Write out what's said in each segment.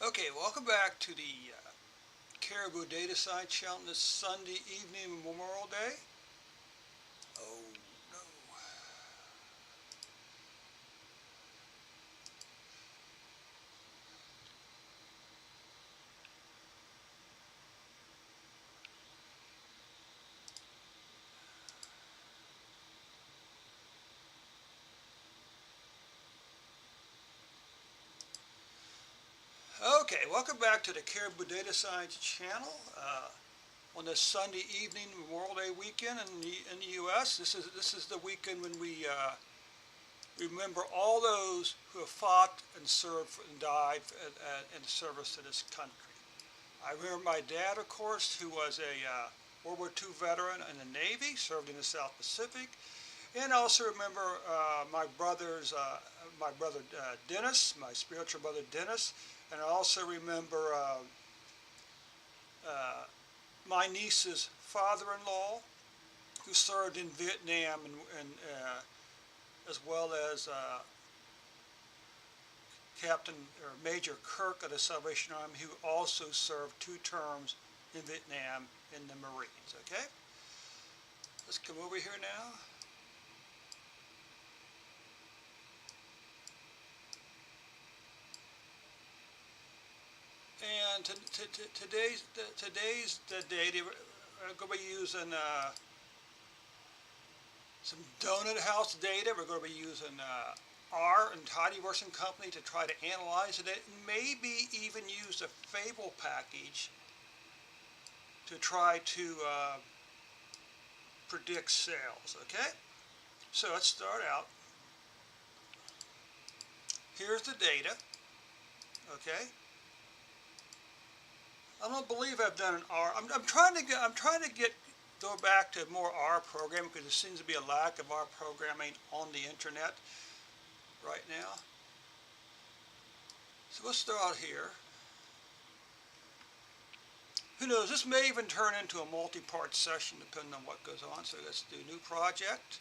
Okay, welcome back to the Caribou Data Science channel this Sunday evening, Memorial Day. Oh no. Okay, welcome back to the Caribou Data Science channel on this Sunday evening, Memorial Day weekend in the U.S. This is the weekend when we remember all those who have fought and served and died in service to this country. I remember my dad, of course, who was a World War II veteran in the Navy, served in the South Pacific, and I also remember my brother Dennis, my spiritual brother Dennis, and I also remember uh, my niece's father-in-law, who served in Vietnam, and as well as Captain or Major Kirk of the Salvation Army, who also served 2 terms in Vietnam in the Marines. Okay, let's come over here now. And today's the data. We're going to be using some donut house data. We're going to be using R and tidyverse and company to try to analyze it, and maybe even use a Fable package to try to predict sales. Okay, so let's start out. Here's the data. Okay, I don't believe I've done an R. I'm trying to go back to more R programming, because there seems to be a lack of R programming on the internet right now. So let's start out here. Who knows, this may even turn into a multi-part session depending on what goes on. So let's do new project.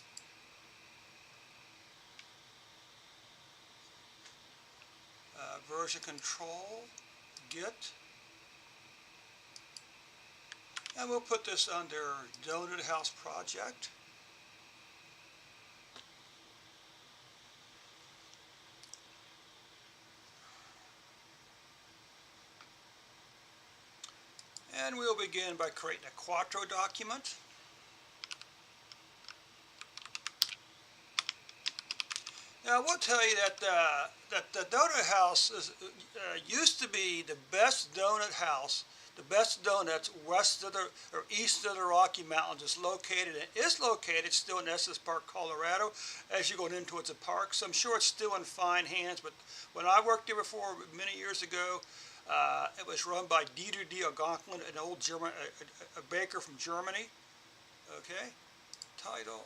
Version control, Git. And we'll put this under Donut House project. And we'll begin by creating a Quattro document. Now, I will tell you that the donut house used to be the best donut house, the best donuts west of the or east of the Rocky Mountains. Is located still in Estes Park, Colorado. As you go into it's a park, so I'm sure it's still in fine hands. But when I worked there before many years ago, it was run by Dieter D. Algonquin, an old German, a baker from Germany. Okay, title.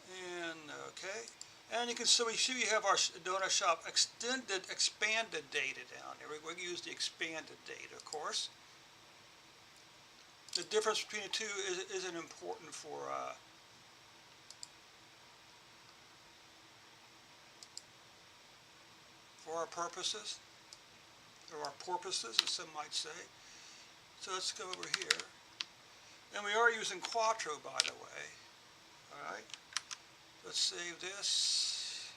And okay, and you can see we have our donut shop expanded data down there. We use the expanded data, of course. The difference between the two isn't important for our purposes, or our porpoises, as some might say. So let's go over here, and we are using Quattro, by the way. All right. Let's save this.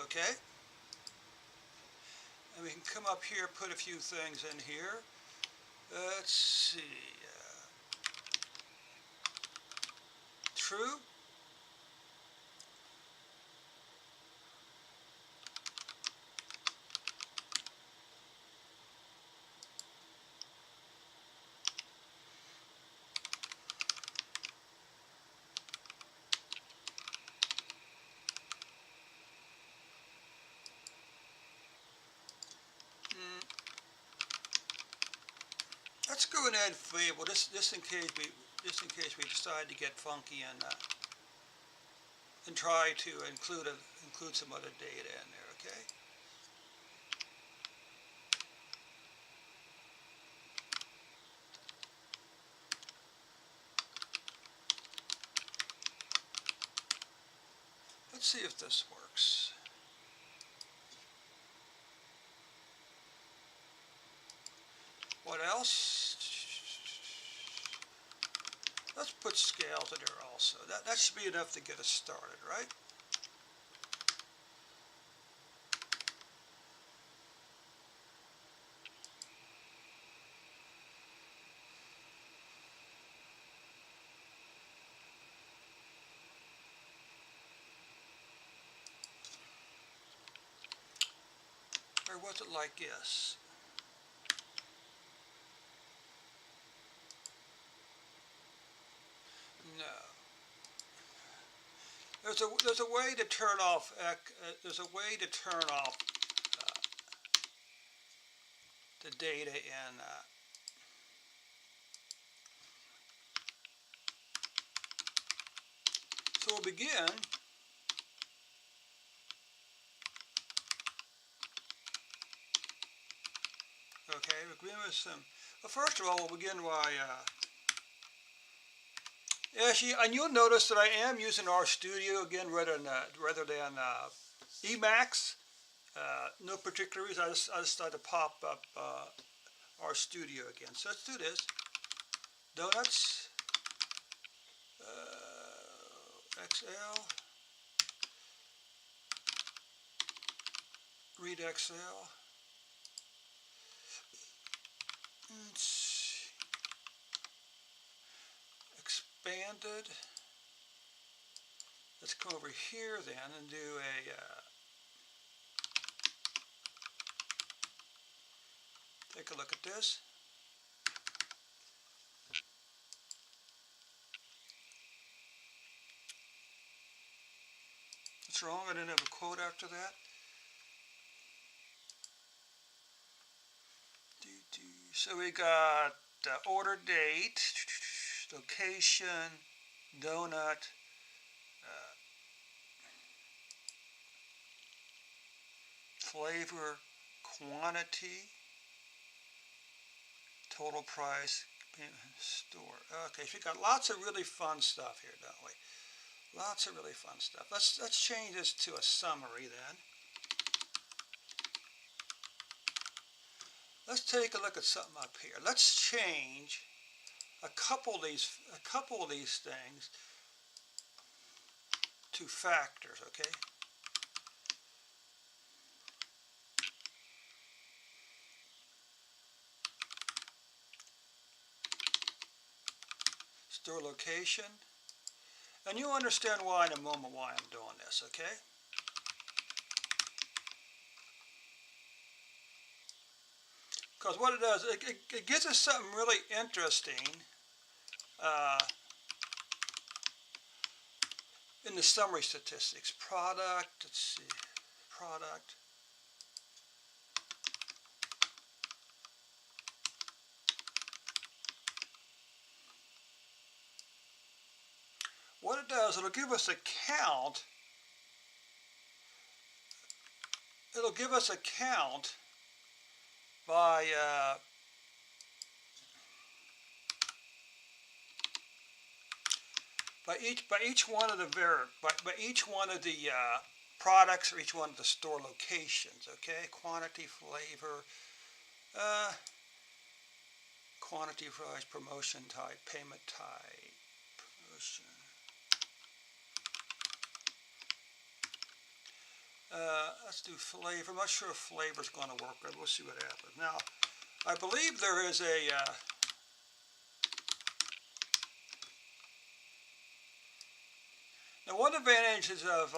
Okay. And we can come up here, put a few things in here. Let's see. True. Let's go and add Fable, just in case we decide to get funky and try to include some other data in there. Okay. see if this works. What else? Let's put scales in there also. That should be enough to get us started, right? Or was it like this? No. There's a way to turn off the data in so we'll begin. Okay, we'll begin with some. Well, first of all, we'll begin by. And you'll notice that I am using RStudio again rather than Emacs. No particular reason. I just decided to pop up RStudio again. So let's do this. Donuts. XL. Read XL. Expanded. Let's come over here then and do a take a look at this. What's wrong? I didn't have a quote after that. So we got order date, location, donut, flavor, quantity, total price, store. Okay, so we got lots of really fun stuff here, don't we? Lots of really fun stuff. Let's change this to a summary then. Let's take a look at something up here. Let's change a couple of these things to factors, okay? Store location. And you'll understand why in a moment why I'm doing this, okay? Because what it does, it gives us something really interesting in the summary statistics. Product, let's see, product. What it does, it'll give us a count. It'll give us a count by each one of the products or each one of the store locations. Okay, quantity, flavor, quantity, price, promotion type, payment type, promotion. Let's do flavor. I'm not sure if flavor is going to work, but we'll see what happens. Now, I believe there is a now one advantage of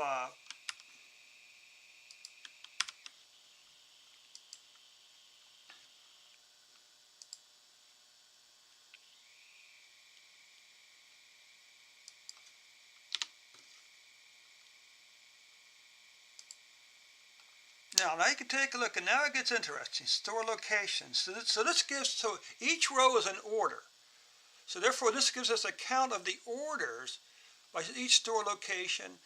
now you can take a look, and now it gets interesting. Store locations. So this gives, so each row is an order. So therefore, this gives us a count of the orders by each store location.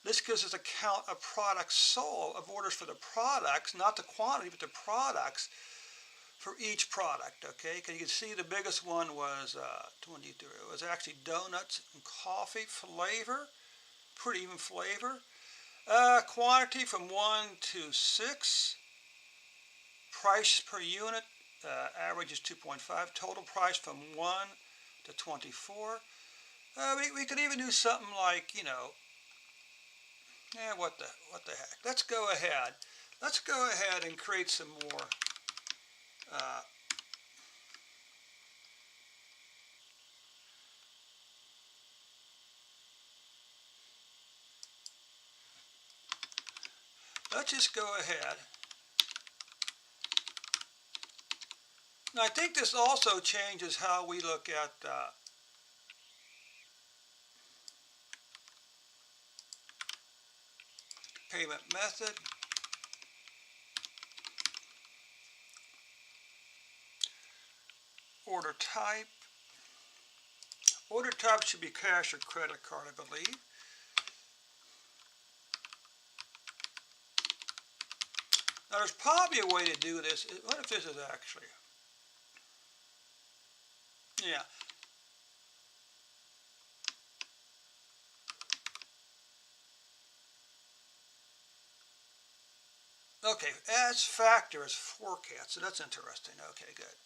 This gives us a count of products sold, of orders for the products, not the quantity, but the products for each product. Okay, because you can see the biggest one was 23. It was actually donuts and coffee flavor, pretty even flavor. Quantity from 1 to 6. Price per unit, average is 2.5. Total price from 1 to 24. We could even do something like, what the heck. Let's go ahead. Let's go ahead and create some more. Let's just go ahead. Now I think this also changes how we look at payment method. Order type. Order type should be cash or credit card, I believe. Now there's probably a way to do this. What if this is actually? Yeah. Okay, as factor as forecast. So that's interesting. Okay, good.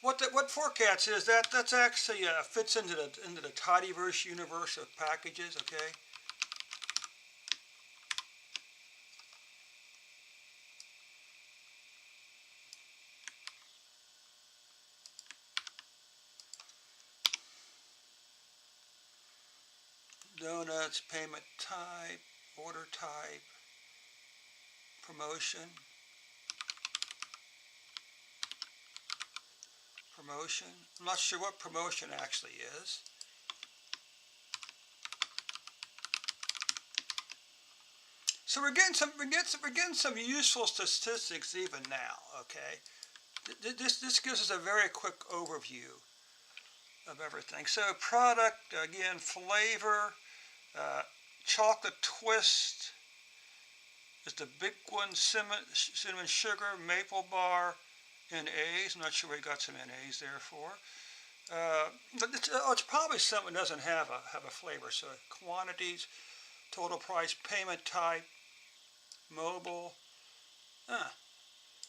What forecast is that's actually fits into the tidyverse universe of packages. Okay. Donuts, payment type, order type, promotion, promotion. I'm not sure what promotion actually is. So we're getting some useful statistics even now. Okay, this gives us a very quick overview of everything. So product again, flavor, chocolate twist is the big one. Cinnamon sugar, maple bar, NAs. I'm not sure we got some NAs there for. But it's probably something that doesn't have a flavor. So quantities, total price, payment type, mobile.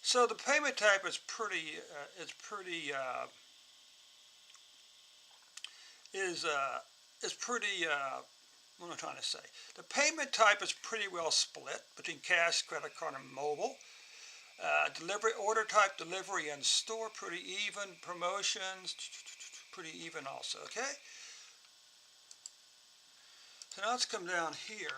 So the payment type is pretty what am I trying to say? The payment type is pretty well split between cash, credit card, and mobile. Delivery order type, delivery and store, pretty even. Promotions, pretty even also. Okay. So now let's come down here.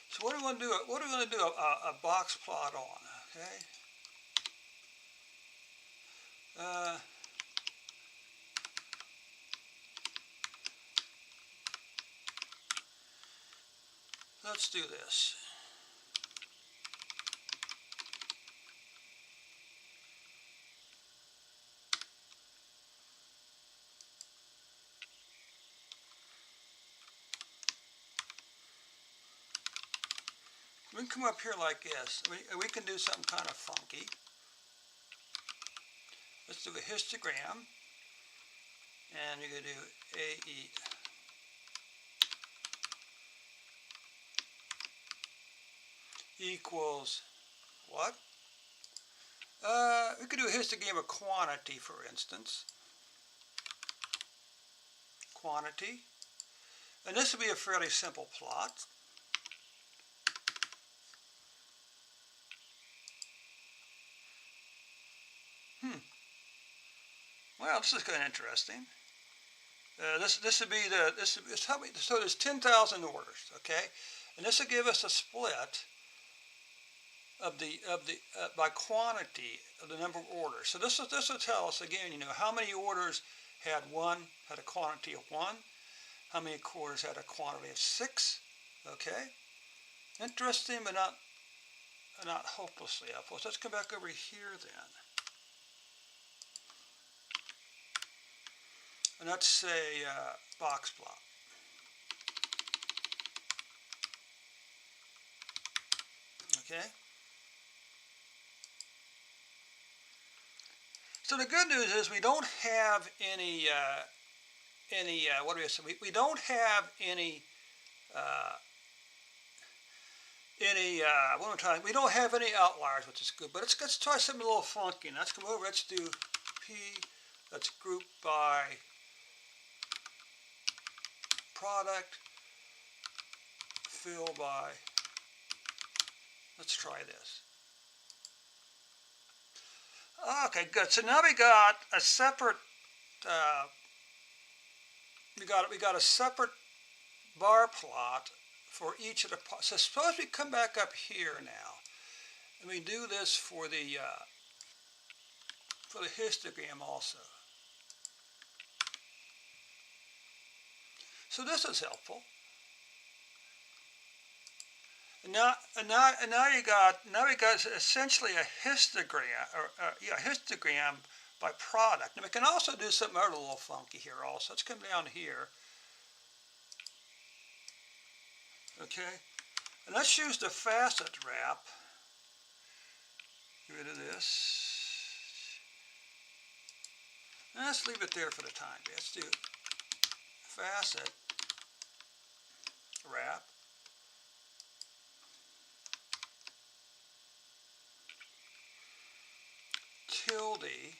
So what do we want to do? What are we going to do a box plot on? Okay. Let's do this. We can come up here like this. We can do something kind of funky. Let's do a histogram. And you're going to do AE. Equals what? We could do a histogram of quantity, for instance. Quantity. And this would be a fairly simple plot. Well, this is kind of interesting. This would be so there's 10,000 orders, okay, and this will give us a split of the by quantity of the number of orders. So this will tell us again, how many orders had a quantity of 1, how many orders had a quantity of 6, okay. Interesting, but not hopelessly helpful. So let's come back over here then. And let's say box plot. Okay. So the good news is we don't have any what do we say? We don't have uh, what am I trying? We don't have any outliers, which is good. But let's try something a little funky. Let's come over. Let's do P. Let's group by product. Fill by. Let's try this. Okay, good. So now we got a separate. We got a separate bar plot for each of the. So suppose we come back up here now, and we do this for the histogram also. So this is helpful. And now we got essentially a histogram histogram by product. Now we can also do something other a little funky here also. Let's come down here. Okay, and let's use the facet wrap. Get rid of this. And let's leave it there for the time being. Let's do facet wrap. Tilde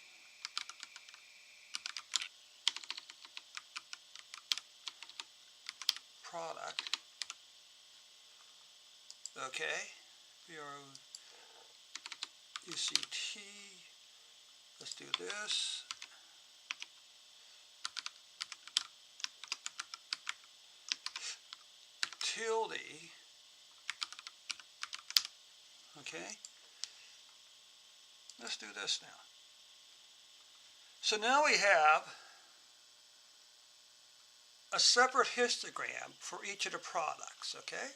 product. Okay, UCT. Let's do this. Tilde. Okay. Let's do this now. So now we have a separate histogram for each of the products, okay?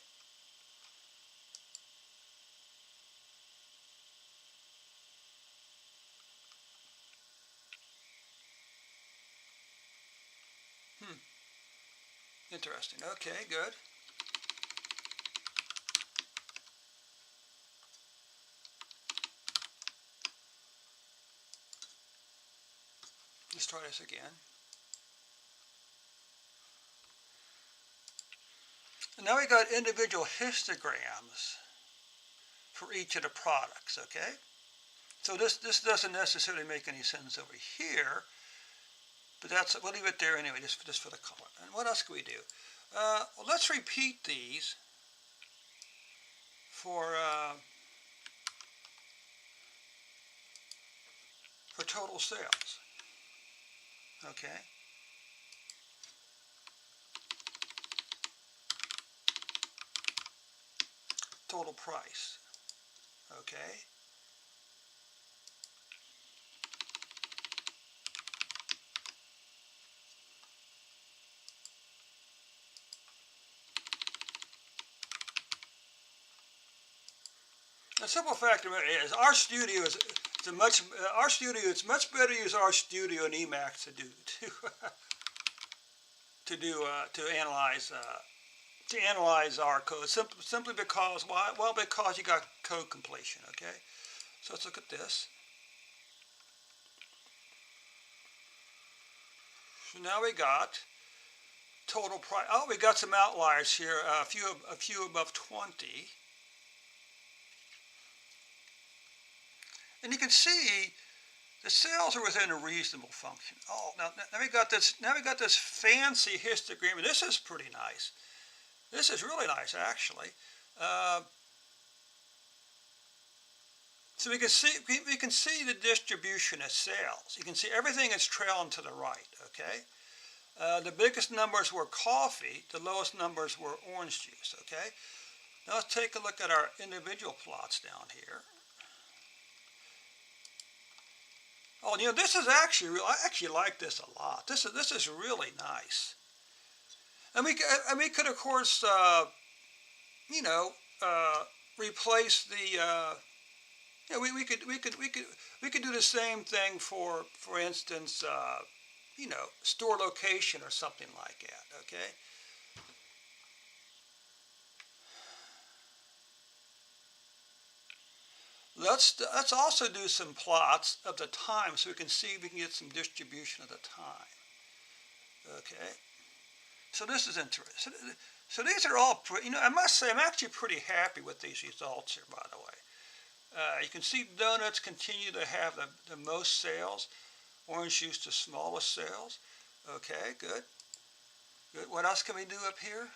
Interesting. Okay, good. Let's try this again. And now we got individual histograms for each of the products, okay? So this doesn't necessarily make any sense over here, but we'll leave it there anyway, just for the color. And what else can we do? Well, let's repeat these for total sales. Okay. Total price. Okay. The simple fact of it is, our studio is much better to use our studio and Emacs to analyze our code simply because why? Well, because you got code completion. Okay, so let's look at this. So now we got total price. Oh, we got some outliers here. A few above 20. And you can see the cells are within a reasonable function. Oh, now we got this. Now we got this fancy histogram. And this is pretty nice. This is really nice, actually. So we can see the distribution of cells. You can see everything is trailing to the right. Okay. The biggest numbers were coffee. The lowest numbers were orange juice. Okay. Now let's take a look at our individual plots down here. Oh, you know, this is actually, I actually like this a lot. This is really nice. And we could of course, replace the, we could do the same thing for instance, store location or something like that. Okay. Let's also do some plots of the time so we can see if we can get some distribution of the time. Okay, so this is interesting. So these are all, I must say I'm actually pretty happy with these results here, by the way. You can see donuts continue to have the most sales. Orange juice the smallest sales. Okay, good. Good. What else can we do up here?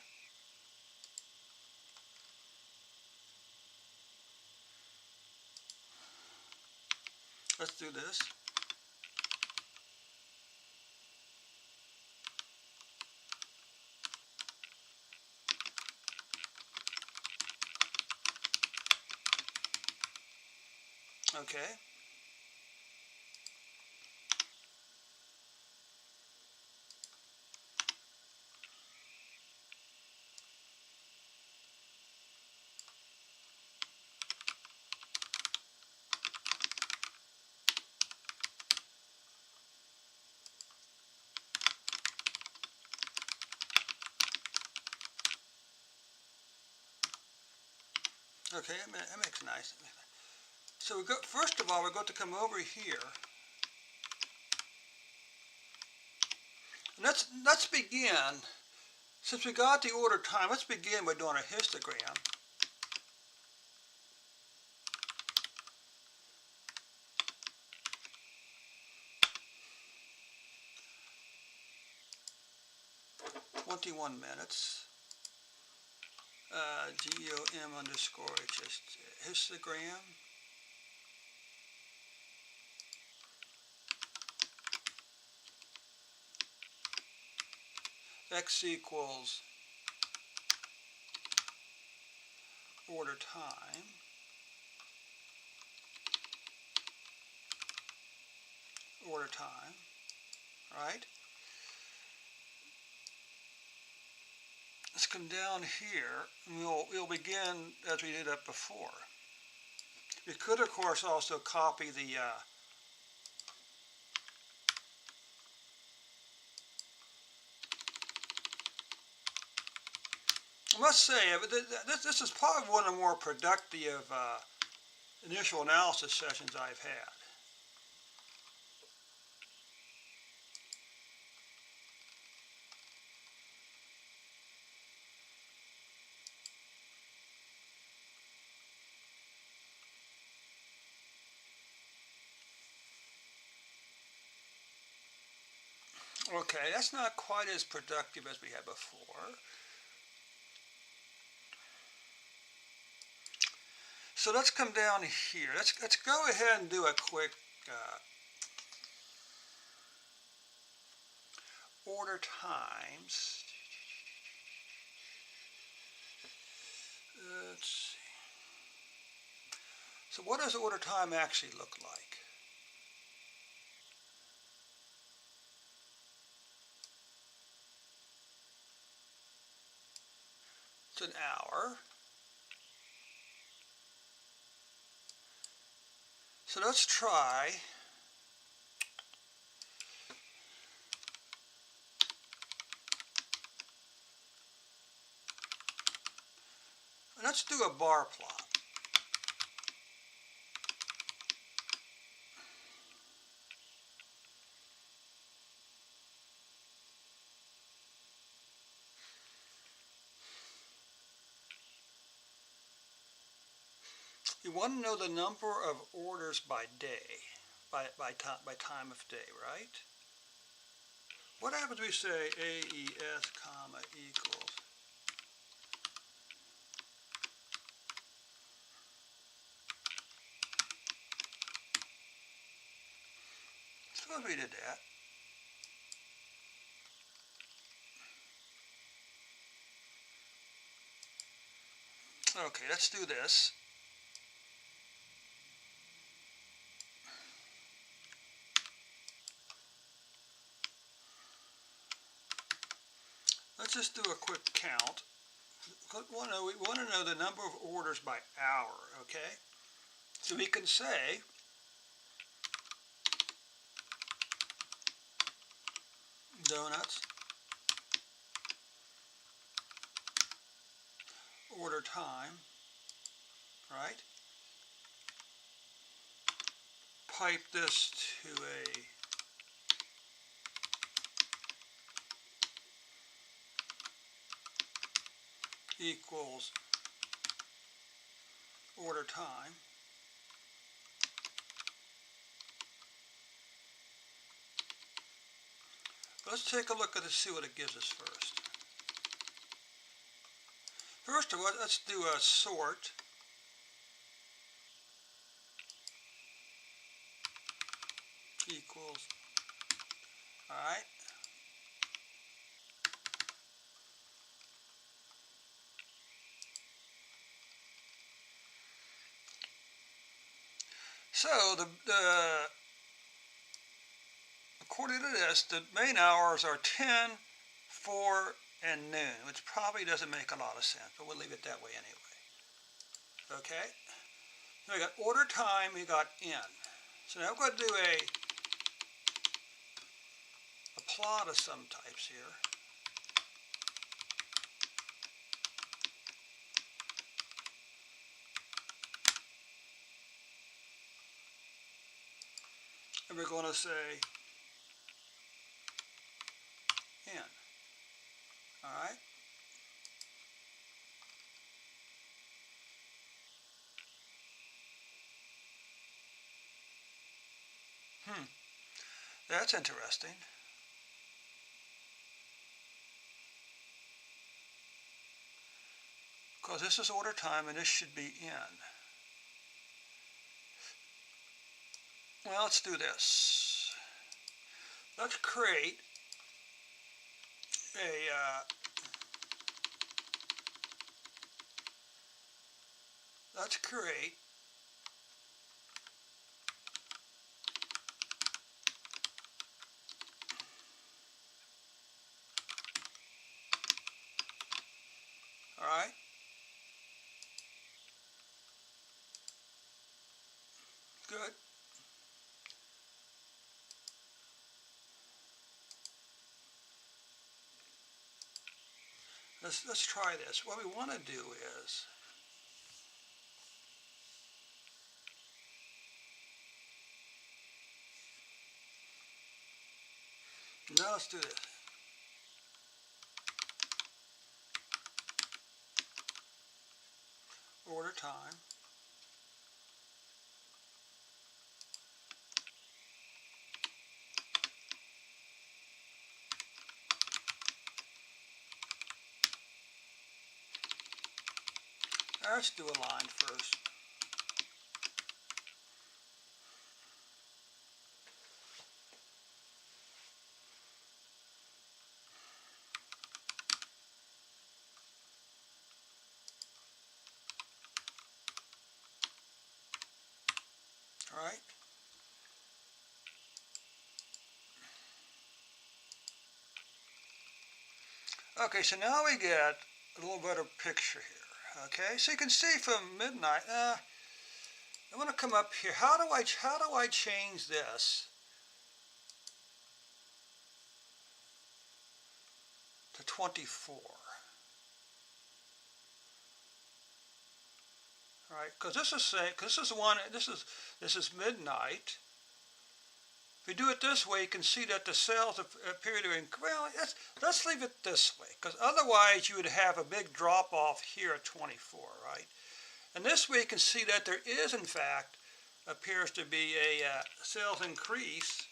Let's do this. Okay. Okay, that makes nice. So we go. First of all, we're going to come over here, and let's begin. Since we got the order time, let's begin by doing a histogram. (21 minutes). GOM underscore histogram. X equals order time. Order time, right? Let's come down here, and we'll begin as we did up before. We could, of course, also copy the I must say, this is probably one of the more productive initial analysis sessions I've had. Okay, that's not quite as productive as we had before. So let's come down here. Let's go ahead and do a quick order times. Let's see. So what does order time actually look like? It's an hour. So let's try let's do a bar plot. You want to know the number of orders by day, by time of day, right? What happens if we say AES comma equals suppose we did that. Okay, let's do this. Let's just do a quick count. We want to know the number of orders by hour, okay? So we can say donuts order time, right? pipe this to a equals order time. Let's take a look at it and see what it gives us first. First of all, let's do a sort equals, alright. So according to this, the main hours are 10, 4, and noon, which probably doesn't make a lot of sense, but we'll leave it that way anyway. Okay? Now we got order time, we got N. So now we're going to do a plot of some types here. And we're going to say N. Alright? That's interesting. Because this is order time and this should be N. Well, let's do this. Let's create let's create alright. Good. Let's try this. What we want to do is now let's do this. Order time. Let's do a line first. All right. Okay, so now we get a little better picture here. Okay, so you can see from midnight. I want to come up here. How do I change this to 24? All right, because this is midnight. If we do it this way, you can see that the cells appear to increase. Well, let's leave it this way, because otherwise you would have a big drop off here at 24, right? And this way you can see that there is, in fact, appears to be a cells increase.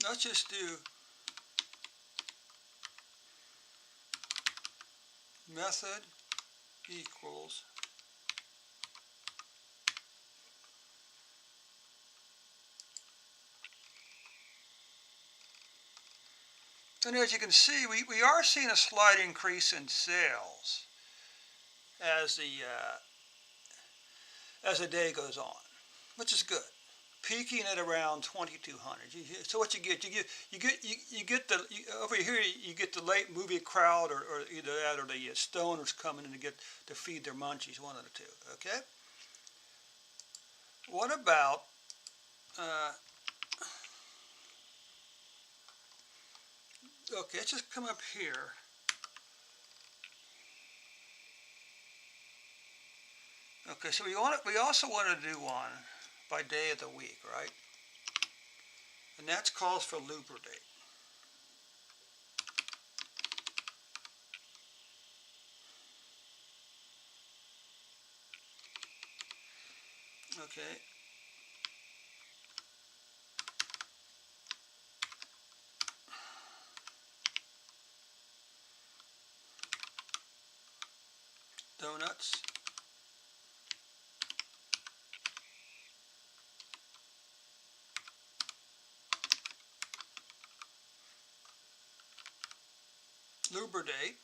Let's just do method equals and as you can see, we are seeing a slight increase in sales as the day goes on, which is good. peaking at around 2200. So what you get over here you get the late movie crowd, or either that or the stoners coming in to feed their munchies, one of the two. Okay. What about okay? Let's just come up here. Okay, so we also want to do one by day of the week, right? And that's calls for lubricate. Okay. Donuts. Lubricate.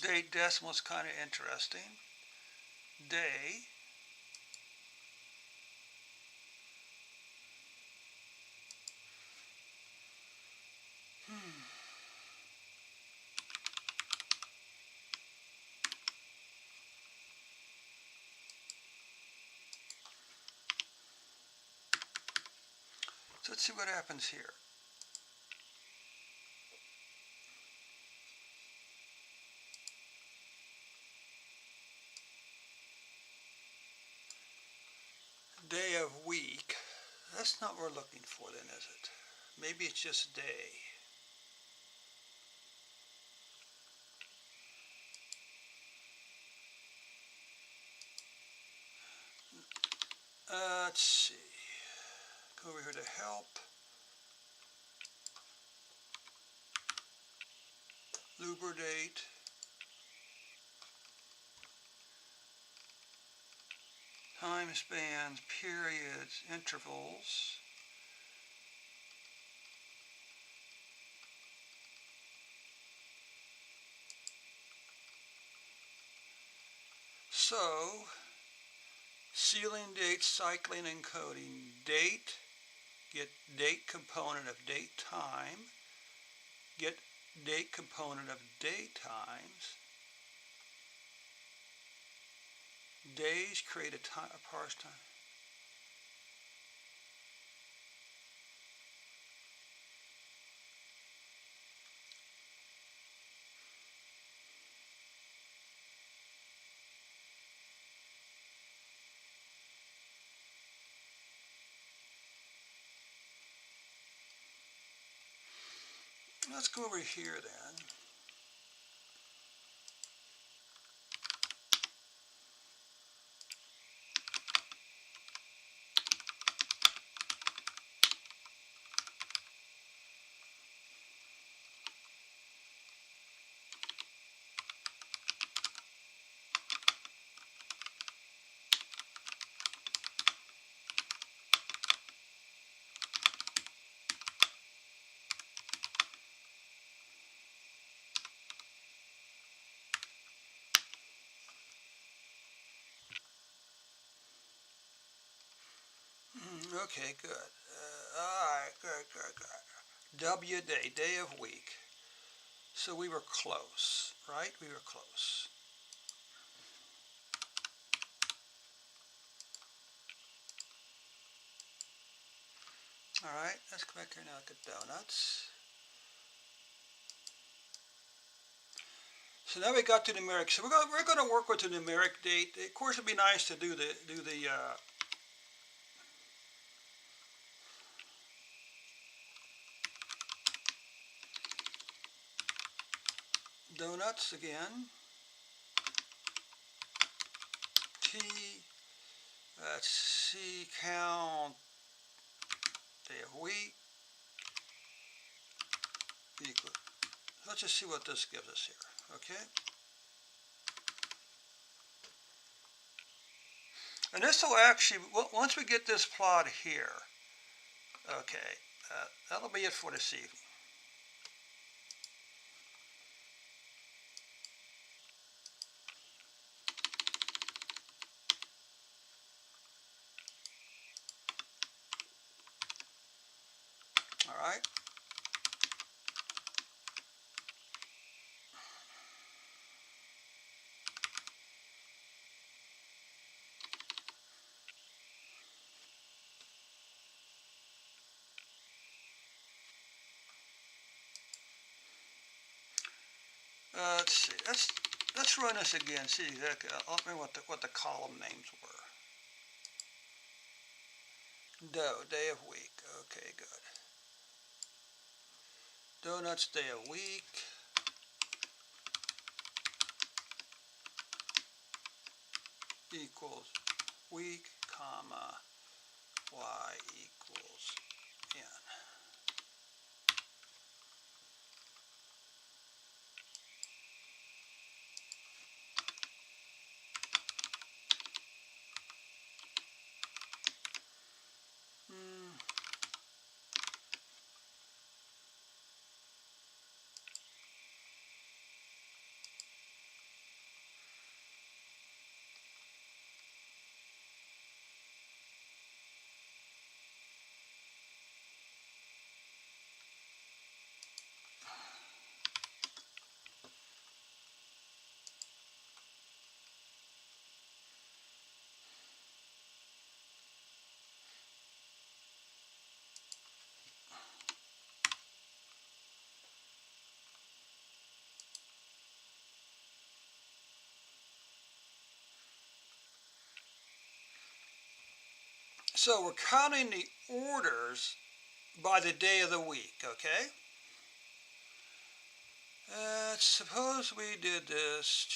Date decimal is kind of interesting. Day. So let's see what happens here. Day of week. That's not what we're looking for then, is it? Maybe it's just day. Let's see. Go over here to help. Lubricate. Time spans, periods, intervals. So, sealing date, cycling, and coding. Date, get date component of date time. Get date component of day times. Days create a parse time. Let's go over here then. Okay, good. Alright, good. W day, day of week. So we were close, right? We were close. Alright, let's come back here now, look at donuts. So now we got to numeric. So we're going to work with the numeric date. Of course, it'd be nice to do the donuts again. T. Let's see, count day of week. Equal. Let's just see what this gives us here. Okay. And this will actually, once we get this plot here, okay, that'll be it for this evening. All right. Let's see. Let's run this again. See exactly. I'll remember what the column names were. Day of week. Okay, good. Donuts day of week. Equals week, comma, y equals n. So we're counting the orders by the day of the week, okay? Suppose we did this.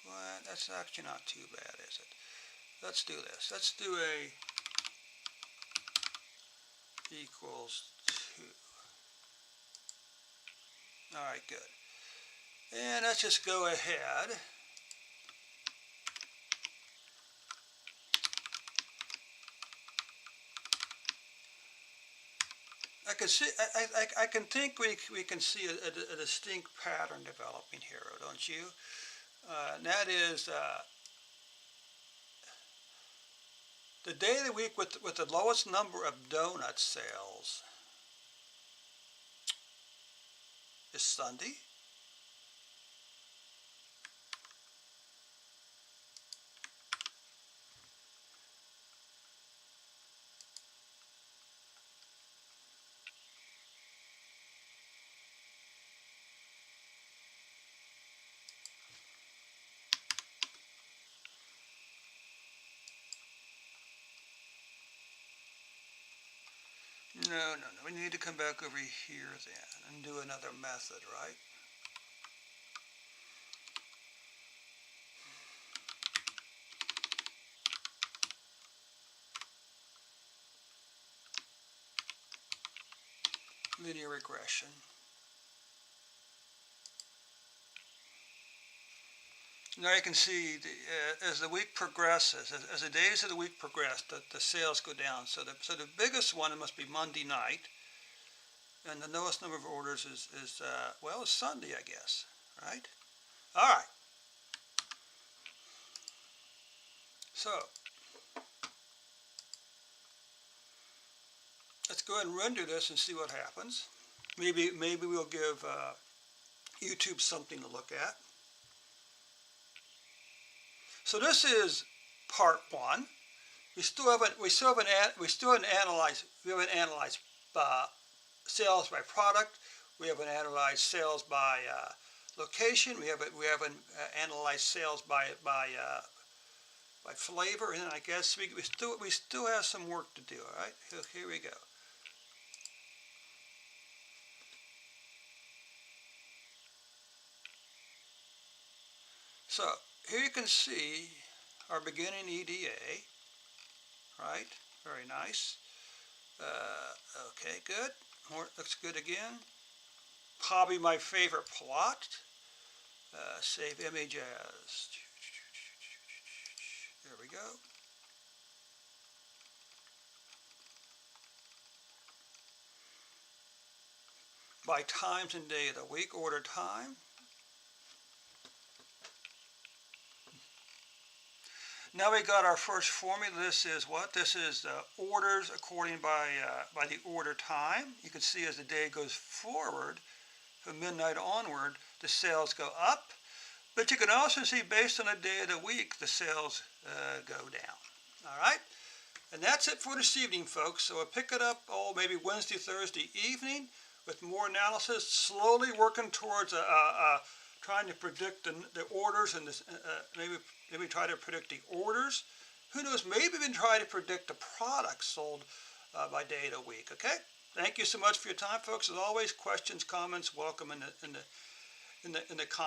What? That's actually not too bad, is it? Let's do this. Let's do a equals 2. All right, good. And let's just go ahead. I can see. I can think we can see a distinct pattern developing here, don't you? And that is the day of the week with the lowest number of donut sales is Sunday. No. We need to come back over here then and do another method, right? Linear regression. Now you can see as the week progresses, as the days of the week progress, the sales go down. So the biggest one, it must be Monday night, and the lowest number of orders is well, it's Sunday, I guess, right? All right. So let's go ahead and render this and see what happens. Maybe we'll give YouTube something to look at. So this is part 1. We still haven't analyzed sales by product. We haven't analyzed sales by location. We haven't analyzed sales by flavor. And I guess we still have some work to do. All right, so here we go. So here you can see our beginning EDA, right? Very nice. Okay, good. Looks good again. Probably my favorite plot. Save image as. There we go. By times and day of the week, order time. Now we got our first formula. This is what? This is orders according by the order time. You can see as the day goes forward, from midnight onward, the sales go up. But you can also see based on the day of the week, the sales go down. All right? And that's it for this evening, folks. So we'll pick it up, maybe Wednesday, Thursday evening with more analysis, slowly working towards trying to predict the orders and maybe try to predict the orders. Who knows? Maybe even try to predict the products sold by day of the week. Okay. Thank you so much for your time, folks. As always, questions, comments, welcome in the comments.